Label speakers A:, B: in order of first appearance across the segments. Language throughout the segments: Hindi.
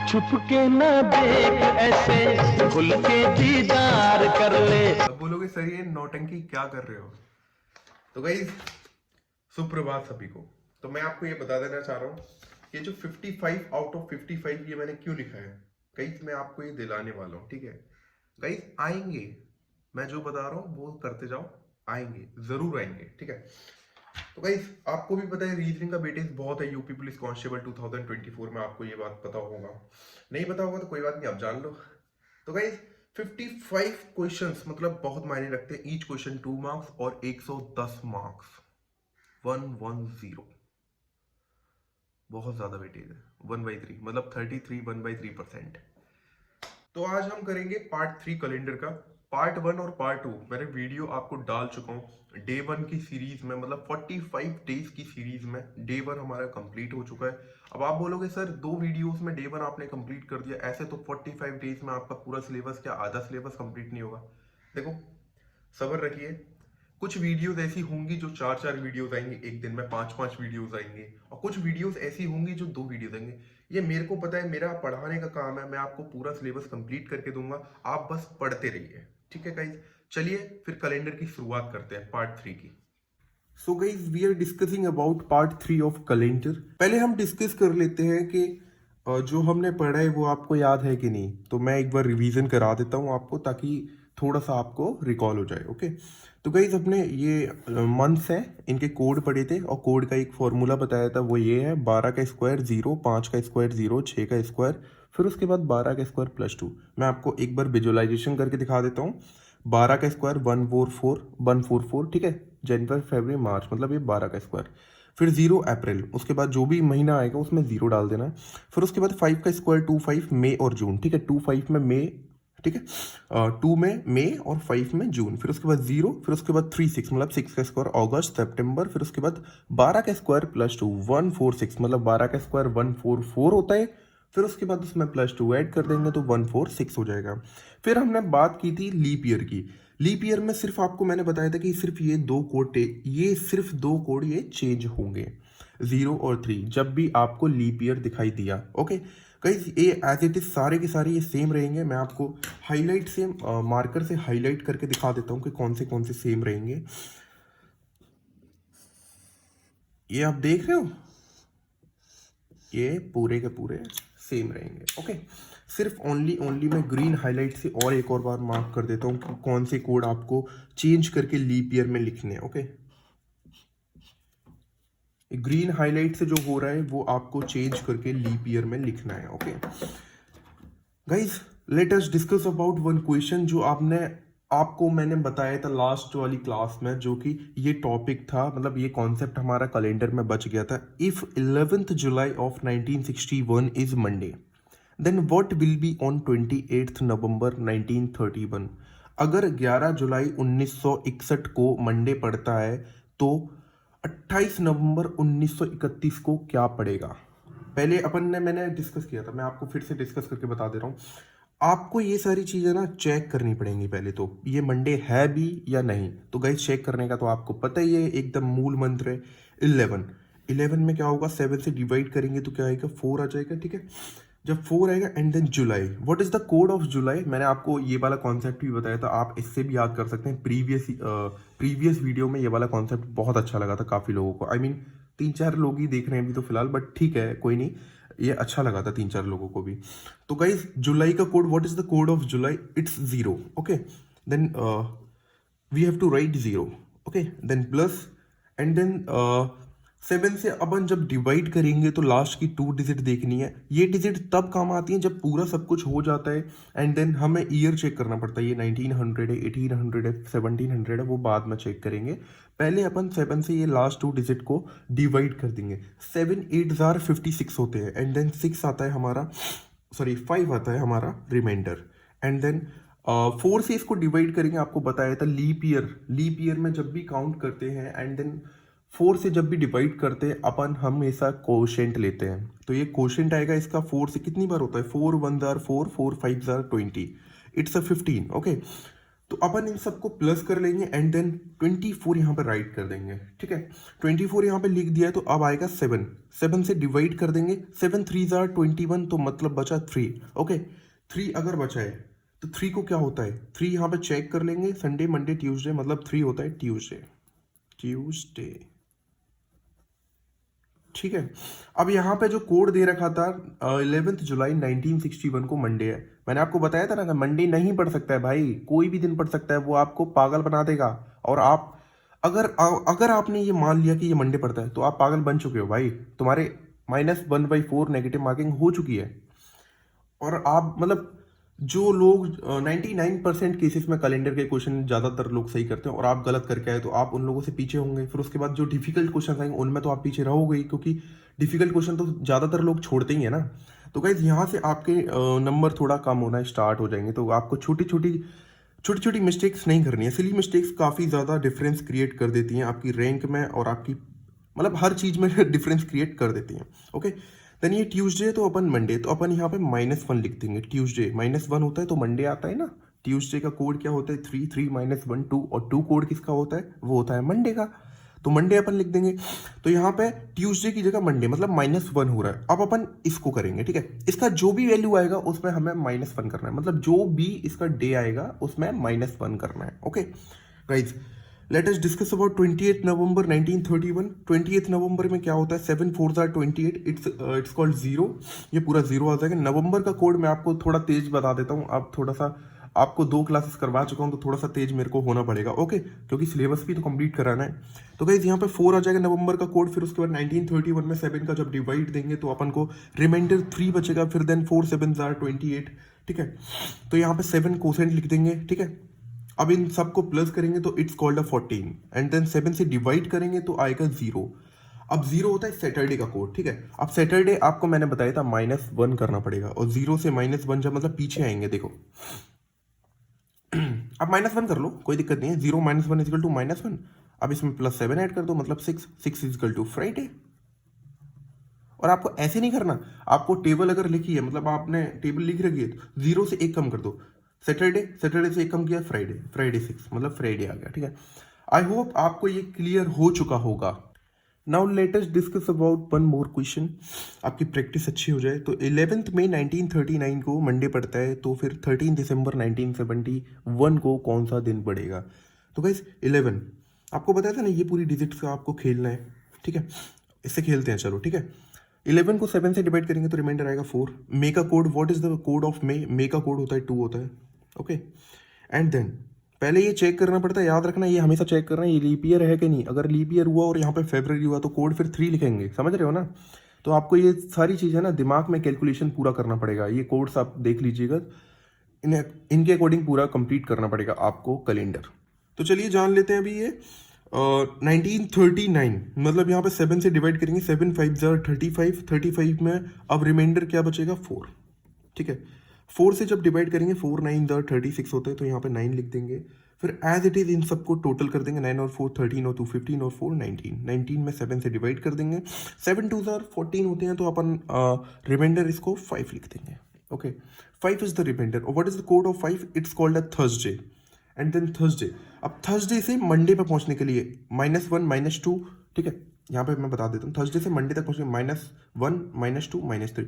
A: छुप के न देख, ऐसे खुल के दीदार कर ले।
B: अब बोलोगे सर ये नौटंकी क्या कर रहे हो? तो गाइस सुप्रभात सभी को। तो मैं आपको ये बता देना चाह रहा हूँ, ये जो 55 आउट ऑफ 55 ये मैंने क्यों लिखा है गाइस, मैं आपको ये दिलाने वाला हूँ, ठीक है गाइस? आएंगे, मैं जो बता रहा हूँ वो करते जाओ, आएंगे, जरूर आएंगे, ठीक है? तो गाइस आपको भी पता है रीजनिंग का वेटेज बहुत है यूपी पुलिस कांस्टेबल 2024 में, आपको ये बात पता होगा। नहीं पता होगा तो कोई बात नहीं, आप जान लो। तो गाइस 55 क्वेश्चंस मतलब बहुत मायने रखते हैं। ईच क्वेश्चन 2 मार्क्स और 110 मार्क्स, 110, बहुत ज्यादा वेटेज है। 1/3 मतलब 33 1/3%। तो आज हम करेंगे पार्ट 3 कैलेंडर का। पार्ट 1 और पार्ट 2 मैंने वीडियो आपको डाल चुका हूँ डे 1 की सीरीज में, मतलब 45 डेज की सीरीज में। डे 1 हमारा कंप्लीट हो चुका है। अब आप बोलोगे सर 2 वीडियोस में डे 1 आपने कंप्लीट कर दिया, ऐसे तो 45 डेज में आपका पूरा सिलेबस, क्या आधा सिलेबस कंप्लीट नहीं होगा? देखो सब्र रखिए, कुछ वीडियोस ऐसी होंगी जो 4-4 वीडियोस आएंगे एक दिन में, 5-5 वीडियोस आएंगे, और कुछ वीडियोस ऐसी होंगी जो 2 वीडियोस आएंगे। ये मेरे को पता है, मेरा पढ़ाने का काम है, मैं आपको पूरा सिलेबस कंप्लीट करके दूंगा, आप बस पढ़ते रहिए, ठीक है गाइज? चलिए फिर कैलेंडर की शुरुआत करते हैं पार्ट 3 की। So guys we are discussing about part 3 of calendar. पहले हम डिस्कस कर लेते हैं कि जो हमने पढ़ा है वो आपको याद है कि नहीं। तो मैं एक बार रिवीजन करा देता हूँ आपको, ताकि थोड़ा सा आपको रिकॉल हो जाए। ओके, तो गाइज अपने ये मंथ्स हैं, इनके कोड पढ़े थे, और कोड का एक फॉर्मूला बताया था, वो ये है 12 का स्क्वायर 0, 5 का स्क्वायर 0, 6 का स्क्वायर, फिर उसके बाद 12 का स्क्वायर +2। मैं आपको एक बार विजुअलाइजेशन करके दिखा देता हूँ। 12 का स्क्वायर 144, ठीक है? जनवरी फरवरी मार्च, मतलब ये 12 का स्क्वायर। फिर 0 अप्रैल, उसके बाद जो भी महीना आएगा उसमें 0 डाल देना है। फिर उसके बाद 5 का स्क्वायर 25 मई और जून, ठीक है? 25 में मई, ठीक है? 2 में मई और 5 में जून। फिर उसके बाद 0, फिर उसके बाद 36 मतलब 6 का स्क्वायर अगस्त सितंबर। फिर उसके बाद 12 का स्क्वायर +2 146, मतलब 12 का स्क्वायर 144 होता है। फिर उसके बाद उसमें +2 ऐड कर देंगे तो 146 हो जाएगा। फिर हमने बात की थी लीप ईयर की। लीप ईयर में सिर्फ आपको मैंने बताया था कि सिर्फ ये सिर्फ दो कोड ये चेंज होंगे, 0 और 3, जब भी आपको लीप ईयर दिखाई दिया। ओके गाइस, ये एज इट इज सारे के सारे ये सेम रहेंगे। मैं आपको हाईलाइट से मार्कर से हाईलाइट करके दिखा देता हूँ कि कौन से सेम रहेंगे। ये आप देख रहे हो, ये पूरे के पूरे सेम रहेंगे। ओके, सिर्फ ओनली मैं ग्रीन हाईलाइट से और एक और बार मार्क कर देता हूँ कि कौन से कोड आपको चेंज करके लीप ईयर में लिखने हैं। ओके, ग्रीन हाईलाइट से जो हो रहा है वो आपको चेंज करके लीप ईयर में लिखना है। Okay guys, late us discuss about one question जो आपको मैंने बताया था लास्ट वाली क्लास में, जो कि ये टॉपिक था, मतलब ये कॉन्सेप्ट हमारा कैलेंडर में बच गया था। If 11th July of 1961 is Monday, then what will be on 28th November 1931। अगर 11 जुलाई 1961 को मंडे पड़ता है तो 28 नवंबर 1931 को क्या पड़ेगा? पहले मैंने डिस्कस किया था, मैं आपको फिर से डिस्कस करके बता दे रहा हूँ। आपको ये सारी चीज़ें ना चेक करनी पड़ेंगी पहले, तो ये मंडे है भी या नहीं। तो गाइस चेक करने का तो आपको पता ही है, एकदम मूल मंत्र है 11 में क्या होगा, 7 से डिवाइड करेंगे तो क्या आएगा, 4 आ जाएगा, ठीक है? जब 4 आएगा and then July, what is the code of July? मैंने आपको ये वाला कॉन्सेप्ट भी बताया था, आप इससे भी याद कर सकते हैं। प्रीवियस वीडियो में ये वाला कॉन्सेप्ट बहुत अच्छा लगा था काफ़ी लोगों को। आई मीन 3-4 लोग ही देख रहे हैं अभी तो फिलहाल, बट ठीक है कोई नहीं, ये अच्छा लगा था 3-4 लोगों को भी। तो गाइज जुलाई का code, what is the code of July? It's 0। Okay, then we have to write 0। Okay, then plus, and then 7 से अपन जब डिवाइड करेंगे तो लास्ट की 2 डिजिट देखनी है। ये डिजिट तब काम आती है जब पूरा सब कुछ हो जाता है, एंड देन हमें ईयर चेक करना पड़ता है। ये 1900 है, 1800 है, 1700 है, वो बाद में चेक करेंगे। पहले अपन 7 से ये लास्ट 2 डिजिट को डिवाइड कर देंगे। 7 8 56 होते हैं, एंड देन 6 आता है हमारा, सॉरी 5 आता है हमारा रिमाइंडर, एंड देन 4 से इसको डिवाइड करेंगे। आपको बताया था लीप ईयर में जब भी काउंट करते हैं एंड देन 4 से जब भी डिवाइड करते हैं अपन हमेशा कोशेंट लेते हैं। तो ये कोशेंट आएगा इसका 4 से कितनी बार होता है, 4 1 4, 4 5 20, इट्स अ 15। ओके, तो अपन इन सबको प्लस कर लेंगे एंड देन 24 यहाँ पर राइट कर देंगे, ठीक है। 24 यहाँ पे लिख दिया है तो अब आएगा 7, 7 से डिवाइड कर देंगे, 7 3 are 21, तो मतलब बचा 3, ओके। 3 अगर बचा है तो 3 को क्या होता है, 3 यहाँ पे चेक कर लेंगे, संडे मंडे ट्यूसडे, मतलब 3 होता है ट्यूसडे, ट्यूसडे, ठीक है। अब यहाँ पे जो कोड दे रखा था 11 जुलाई 1961 को मंडे है, मैंने आपको बताया था ना कि मंडे नहीं पढ़ सकता है भाई, कोई भी दिन पढ़ सकता है, वो आपको पागल बना देगा। और आप अगर आपने ये मान लिया कि ये मंडे पढ़ता है तो आप पागल बन चुके हो भाई, तुम्हारे -1/4 नेगेटिव मार्किंग हो चुकी है। और आप मतलब जो लोग 99% केसेस में कैलेंडर के क्वेश्चन ज़्यादातर लोग सही करते हैं और आप गलत करके आए तो आप उन लोगों से पीछे होंगे। फिर उसके बाद जो डिफिकल्ट क्वेश्चन आएंगे उनमें तो आप पीछे रहोगे ही, क्योंकि डिफिकल्ट क्वेश्चन तो ज़्यादातर लोग छोड़ते ही है ना। तो गाइज यहाँ से आपके नंबर थोड़ा कम होना स्टार्ट हो जाएंगे, तो आपको छोटी छोटी मिस्टेक्स नहीं करनी है। सिली मिस्टेक्स काफ़ी ज़्यादा डिफरेंस क्रिएट कर देती हैं आपकी रैंक में और आपकी मतलब हर चीज़ में डिफरेंस क्रिएट कर देती हैं, ओके। देन ये ट्यूसडे तो अपन मंडे, तो अपन यहाँ पे -1 लिख देंगे। ट्यूसडे -1 होता है तो मंडे आता है ना। ट्यूसडे का कोड क्या होता है, 3 3 -1 2, और 2 कोड किसका होता है, वो होता है मंडे का, तो मंडे अपन लिख देंगे। तो यहाँ पे ट्यूसडे की जगह मंडे, मतलब -1 हो रहा है। अब अपन इसको करेंगे, ठीक है। इसका जो भी वैल्यू आएगा उसमें हमें -1 करना है, मतलब जो भी इसका डे आएगा उसमें -1 करना है, okay guys. Late us discuss about 28 नवंबर 1931। 28 नवंबर में क्या होता है, 7 4 are 28, इट्स कॉल्ड 0, ये पूरा 0 आ जाएगा। नवंबर का कोड मैं आपको थोड़ा तेज बता देता हूँ, अब थोड़ा सा आपको 2 क्लासेस करवा चुका हूँ तो थोड़ा सा तेज मेरे को होना पड़ेगा, ओके, क्योंकि सिलेबस भी तो कंप्लीट कराना है। तो गाइज यहाँ पे 4 आ जाएगा नवंबर का कोड, फिर उसके बाद 1931 में 7 का जब डिवाइड देंगे तो अपन को रिमाइंडर 3 बचेगा, फिर देन 4 7 are 28, ठीक है। तो यहाँ पे 7 कोसेंट लिख देंगे, ठीक है। अब इन सबको प्लस करेंगे तो इट्स कॉल्ड 14, एंड देन 7 से डिवाइड करेंगे तो आएगा 0। अब 0 होता है सैटरडे का कोड, ठीक है। अब सैटरडे आपको मैंने बताया था -1 करना पड़ेगा, और 0 से -1 जब मतलब पीछे आएंगे, देखो अब -1 कर लो, कोई दिक्कत नहीं है। 0 -1 = -1। अब इसमें +7 ऐड कर दो, मतलब 6 6 = फ्राइडे। और आपको ऐसे नहीं करना, आपको टेबल अगर लिखी है, मतलब आपने टेबल लिख रखी है तो 0 से 1 कम कर दो, सैटरडे, सैटरडे से 1 कम किया फ्राइडे, फ्राइडे 6, मतलब फ्राइडे आ गया, ठीक है। आई होप आपको ये क्लियर हो चुका होगा। Now let us discuss about one more question, आपकी प्रैक्टिस अच्छी हो जाए। तो 11 मई 1939 को मंडे पड़ता है, तो फिर 13 दिसंबर 1971 को कौन सा दिन पड़ेगा। तो गाइस 11 आपको बताया था ना, ये पूरी डिजिट्स का आपको खेलना है, ठीक है। इससे खेलते हैं, चलो ठीक है। 11 को 7 से डिवाइड करेंगे तो रिमाइंडर आएगा 4। मे का code, what is the code of May, May का कोड होता है 2 होता है, ओके। एंड देन पहले ये चेक करना पड़ता है, याद रखना ये हमेशा चेक करना है ये लीप ईयर है कि नहीं। अगर लीप ईयर हुआ और यहाँ पे फेब्रवरी हुआ तो कोड फिर 3 लिखेंगे, समझ रहे हो ना। तो आपको ये सारी चीज़ें ना दिमाग में कैलकुलेशन पूरा करना पड़ेगा। ये कोड्स आप देख लीजिएगा, इनके अकॉर्डिंग पूरा कंप्लीट करना पड़ेगा आपको कैलेंडर। तो चलिए जान लेते हैं अभी ये 1939, मतलब यहाँ पे 7 से डिवाइड करेंगे, 7 5 are 35, 35 में अब रिमाइंडर क्या बचेगा 4, ठीक है। 4 से जब डिवाइड करेंगे 4 9 are 36 होते हैं, तो यहाँ पे 9 लिख देंगे। फिर एज इट इज इन सबको टोटल कर देंगे, 9 और 4 13 और 2 15 और 4 19, 19 में 7 से डिवाइड कर देंगे, 7 2 are 14 होते हैं, तो अपन रिमाइंडर इसको 5 लिख देंगे, ओके। 5 is the reminder. और what is the code of 5, it's called a Thursday. And then Thursday, अब थर्सडे से मंडे पे पहुंचने के लिए -1 -2, ठीक है। यहाँ पे मैं बता देता हूँ, थर्सडे से मंडे तक पहुंचने -1 -2 -3,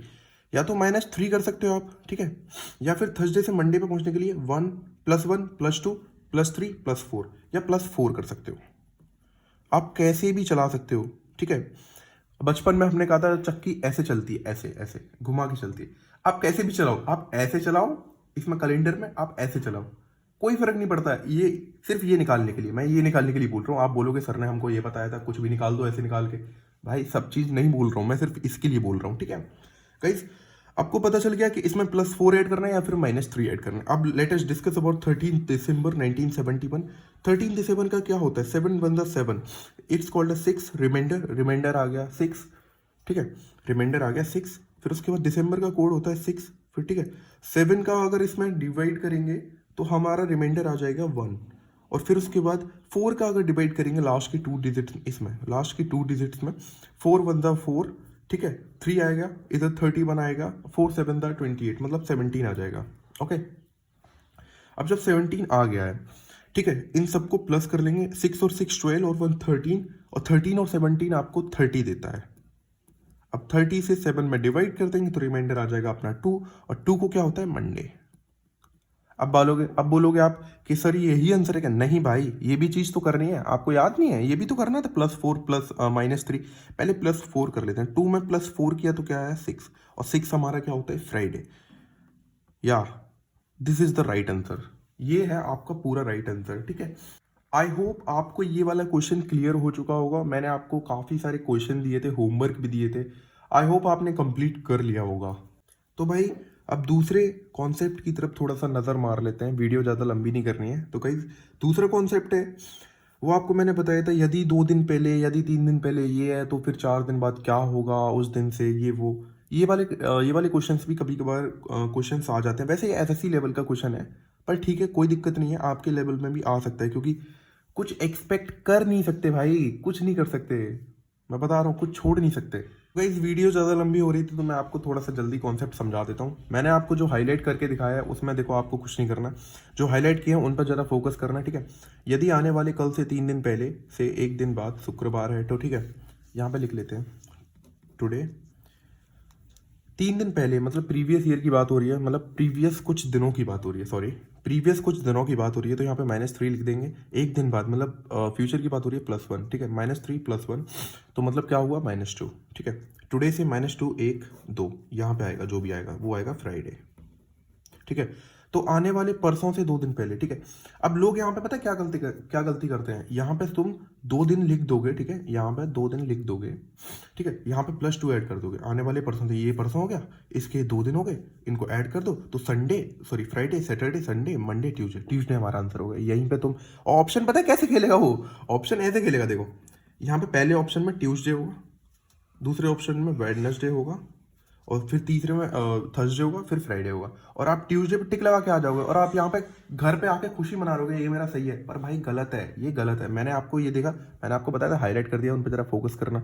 B: या तो -3 कर सकते हो आप, ठीक है। या फिर थर्सडे से मंडे पे पहुंचने के लिए 1 +1 +2 +3 +4, या +4 कर सकते हो। आप कैसे भी चला सकते हो, ठीक है। बचपन में हमने कहा था चक्की ऐसे चलती है, ऐसे ऐसे घुमा के चलती है। आप कैसे भी चलाओ, आप ऐसे चलाओ, इसमें कैलेंडर में आप ऐसे चलाओ, कोई फर्क नहीं पड़ता है। ये सिर्फ ये निकालने के लिए, मैं ये निकालने के लिए बोल रहा हूँ। आप बोलोगे सर ने हमको ये बताया था, कुछ भी निकाल दो ऐसे निकाल के, भाई सब चीज़ नहीं बोल रहा हूँ मैं, सिर्फ इसके लिए बोल रहा हूँ, ठीक है गाइस। आपको पता चल गया कि इसमें +4 ऐड करना है या फिर -3 ऐड करना है। अब let us discuss about 13 December 1971। 13 दिसंबर का क्या होता है, 7 1 are 7, it's called 6, reminder, reminder आ गया 6, ठीक है। रिमाइंडर आ गया 6, फिर उसके बाद दिसंबर का कोड होता है 6, फिर ठीक है। 7 का अगर इसमें डिवाइड करेंगे तो हमारा रिमाइंडर आ जाएगा 1, और फिर उसके बाद 4 का अगर डिवाइड करेंगे लास्ट की 2 डिजिट्स, इसमें लास्ट की 2 डिजिट्स में 4 1 are 4, ठीक है। 3 आएगा, इधर 31 आएगा, 4 7 are 28, मतलब 17 आ जाएगा, ओके। अब जब 17 आ गया है, ठीक है, इन सबको प्लस कर लेंगे, 6 और 6 12 और 1 13, और 13 और 17 आपको 30 देता है। अब 30 से 7 में डिवाइड कर देंगे तो रिमाइंडर आ जाएगा अपना 2, और 2 को क्या होता है मंडे। अब बोलोगे आप कि सर यही आंसर है क्या? नहीं भाई, ये भी चीज तो करनी है, आपको याद नहीं है? ये भी तो करना था, +4 प्लस -3। पहले +4 कर लेते हैं। 2 में +4 किया तो क्या है 6, और 6 हमारा क्या होता है फ्राइडे। या this is the right answer, ये है आपका पूरा राइट आंसर, ठीक है। आई होप आपको ये वाला क्वेश्चन क्लियर हो चुका होगा। मैंने आपको काफ़ी सारे क्वेश्चन दिए थे, होमवर्क भी दिए थे, आई होप आपने कंप्लीट कर लिया होगा। तो भाई अब दूसरे कॉन्सेप्ट की तरफ थोड़ा सा नज़र मार लेते हैं, वीडियो ज़्यादा लंबी नहीं करनी है। तो कई दूसरा कॉन्सेप्ट है वो आपको मैंने बताया था, यदि 2 दिन पहले, यदि 3 दिन पहले ये है तो फिर 4 दिन बाद क्या होगा उस दिन से, ये वो, ये वाले क्वेश्चंस भी कभी कभार क्वेश्चंस आ जाते हैं। वैसे ये एसएससी लेवल का क्वेश्चन है, पर ठीक है, कोई दिक्कत नहीं है, आपके लेवल में भी आ सकता है, क्योंकि कुछ एक्सपेक्ट कर नहीं सकते भाई, कुछ नहीं कर सकते, मैं बता रहा हूँ, कुछ छोड़ नहीं सकते। गाइस वीडियो ज़्यादा लंबी हो रही थी तो मैं आपको थोड़ा सा जल्दी कॉन्सेप्ट समझा देता हूँ। मैंने आपको जो हाईलाइट करके दिखाया है उसमें देखो, आपको कुछ नहीं करना, जो हाईलाइट किए हैं उन पर ज़रा फोकस करना, ठीक है। यदि आने वाले कल से 3 दिन पहले से 1 दिन बाद शुक्रवार है तो ठीक है, यहाँ पे लिख लेते हैं टुडे। 3 दिन पहले मतलब प्रीवियस ईयर की बात हो रही है, मतलब प्रीवियस कुछ दिनों की बात हो रही है, सॉरी, प्रीवियस कुछ दिनों की बात हो रही है, तो यहाँ पे -3 लिख देंगे। 1 दिन बाद मतलब फ्यूचर की बात हो रही है, +1, ठीक है, -3 +1, तो मतलब क्या हुआ -2, ठीक है। टुडे से -2 1 2 यहाँ पे आएगा, जो भी आएगा वो आएगा फ्राइडे, ठीक है। तो आने वाले परसों से 2 दिन पहले, ठीक है। अब लोग यहाँ पे पता है क्या गलती करते हैं, यहाँ पे तुम 2 दिन लिख दोगे, ठीक है, यहाँ पे 2 दिन लिख दोगे, ठीक है, यहाँ पे +2 ऐड कर दोगे, आने वाले परसों से, ये परसों हो गया, इसके 2 दिन हो गए, इनको ऐड कर दो, तो Friday Saturday Sunday Monday Tuesday हमारा आंसर हो गया। यहीं पे तुम ऑप्शन पता है कैसे खेलेगा वो, ऑप्शन ऐसे खेलेगा, देखो यहाँ पे पहले ऑप्शन में ट्यूसडे होगा, दूसरे ऑप्शन में वेडनेसडे होगा, और फिर तीसरे में थर्सडे होगा, फिर फ्राइडे होगा, और आप ट्यूसडे पे टिक लगा के आ जाओगे, और आप यहाँ पे घर पे आके खुशी मना रहोगे, ये मेरा सही है। पर भाई गलत है, ये गलत है। मैंने आपको ये देखा, मैंने आपको बताया था, हाईलाइट कर दिया, उन पर जरा फोकस करना।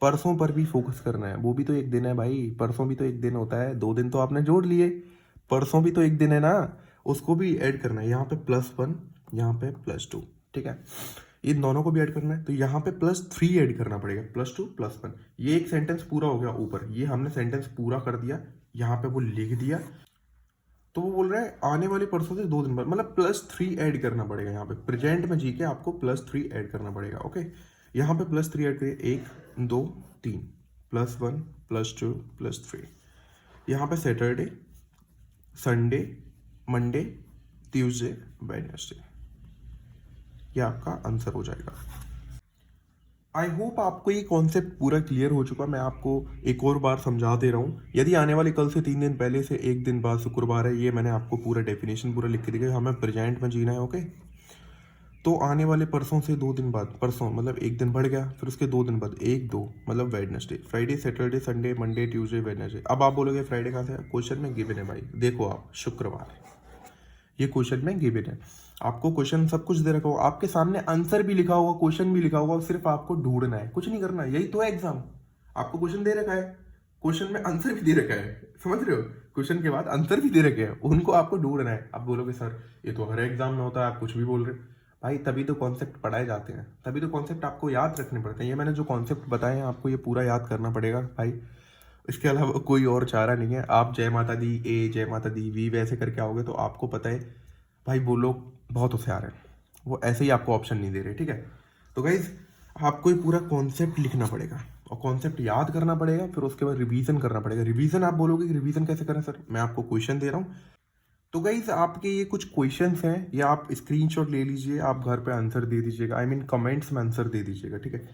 B: परसों पर भी फोकस करना है, वो भी तो एक दिन है भाई, परसों भी तो एक दिन होता है, 2 दिन तो आपने जोड़ लिए, परसों भी तो एक दिन है ना, उसको भी ऐड करना है। यहाँ पे +1, यहाँ पे +2, ठीक है, इन दोनों को भी ऐड करना है, तो यहाँ पे +3 ऐड करना पड़ेगा, +2 +1। ये एक सेंटेंस पूरा हो गया ऊपर, ये हमने सेंटेंस पूरा कर दिया, यहाँ पे वो लिख दिया। तो वो बोल रहा है आने वाले परसों से 2 दिन बाद, मतलब +3 ऐड करना पड़ेगा, यहाँ पे प्रेजेंट में जी के आपको +3 ऐड करना पड़ेगा, ओके। यहाँ पे +3 ऐड करिए, 1 2 3, +1 +2 +3। यहाँ पे Saturday Sunday Monday Tuesday Wednesday, ये आपका आंसर हो जाएगा। आई होप आपको ये कॉन्सेप्ट पूरा क्लियर हो चुका। मैं आपको एक और बार समझा दे रहा हूँ, यदि आने वाले कल से 3 दिन पहले से 1 दिन बाद शुक्रवार है, ये मैंने आपको पूरा डेफिनेशन पूरा लिख के दिया, हमें प्रेजेंट में जीना है, ओके। तो आने वाले परसों से 2 दिन बाद, परसों मतलब 1 दिन बढ़ गया, फिर उसके 2 दिन बाद 1 2 मतलब Wednesday, Friday Saturday Sunday Monday Tuesday Wednesday. अब आप बोलोगे फ्राइडे कहाँ से? क्वेश्चन में गिवन है भाई, देखो आप, शुक्रवार, ये क्वेश्चन में गिवन है, आपको क्वेश्चन सब कुछ दे रखा होगा, आपके सामने आंसर भी लिखा होगा, क्वेश्चन भी लिखा होगा, सिर्फ आपको ढूंढना है, कुछ नहीं करना, यही तो है एग्जाम। आपको क्वेश्चन दे रखा है, क्वेश्चन में आंसर भी दे रखा है, समझ रहे हो, क्वेश्चन के बाद आंसर भी दे रखे हैं, उनको आपको ढूंढना है। आप बोलोगे सर ये तो हर एग्जाम में होता है, आप कुछ भी बोल रहे हो। भाई तभी तो कॉन्सेप्ट पढ़ाए जाते हैं, तभी तो कॉन्सेप्ट आपको याद रखने पड़ते हैं। ये मैंने जो कॉन्सेप्ट बताए हैं आपको ये पूरा याद करना पड़ेगा भाई, इसके अलावा कोई और चारा नहीं है। आप जय माता दी ए, जय माता दी वी वैसे करके आओगे तो आपको पता है भाई वो लोग बहुत होशियार हैं, वो ऐसे ही आपको ऑप्शन नहीं दे रहे, ठीक है। तो गाइज आपको ये पूरा कॉन्सेप्ट लिखना पड़ेगा और कॉन्सेप्ट याद करना पड़ेगा, फिर उसके बाद रिवीजन करना पड़ेगा। रिवीजन आप बोलोगे कि रिवीजन कैसे करें सर, मैं आपको क्वेश्चन दे रहा हूँ। तो गाइज आपके ये कुछ क्वेश्चंस हैं, या आप स्क्रीनशॉट ले लीजिए, आप घर पे आंसर दे दीजिएगा, आई मीन कमेंट्स में आंसर दे दीजिएगा, ठीक है।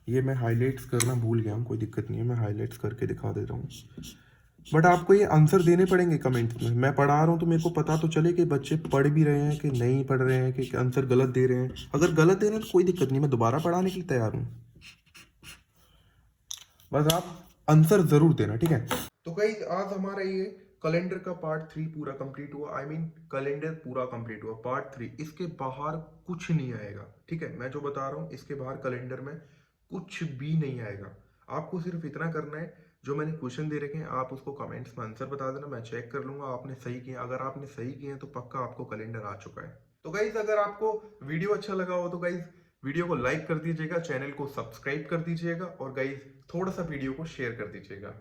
B: ये मैं हाईलाइट्स करना भूल गया हूँ, कोई दिक्कत नहीं है, मैं हाईलाइट्स करके दिखा देता हूँ, बट आपको ये आंसर देने पड़ेंगे कमेंट्स में। मैं पढ़ा रहा हूँ तो मेरे को पता तो चले कि बच्चे पढ़ भी रहे हैं कि नहीं पढ़ रहे हैं, कि आंसर गलत दे रहे हैं। अगर गलत दे रहे हैं तो कोई दिक्कत नहीं, मैं दोबारा पढ़ाने के लिए तैयार हूँ, बस आप आंसर जरूर देना, ठीक है। तो गाइस आज हमारा ये कैलेंडर का पार्ट 3 पूरा कंप्लीट हुआ, आई मीन कैलेंडर पूरा कंप्लीट हुआ, पार्ट 3। इसके बाहर कुछ नहीं आएगा, ठीक है, मैं जो बता रहा हूँ इसके बाहर कैलेंडर में कुछ भी नहीं आएगा। आपको सिर्फ इतना करना है, जो मैंने क्वेश्चन दे रखे हैं आप उसको कमेंट्स में आंसर बता देना, मैं चेक कर लूंगा आपने सही किया। अगर आपने सही किया तो पक्का आपको कैलेंडर आ चुका है। तो गाइज अगर आपको वीडियो अच्छा लगा हो तो गाइज वीडियो को लाइक कर दीजिएगा, चैनल को सब्सक्राइब कर दीजिएगा और गाइज थोड़ा सा वीडियो को शेयर कर दीजिएगा।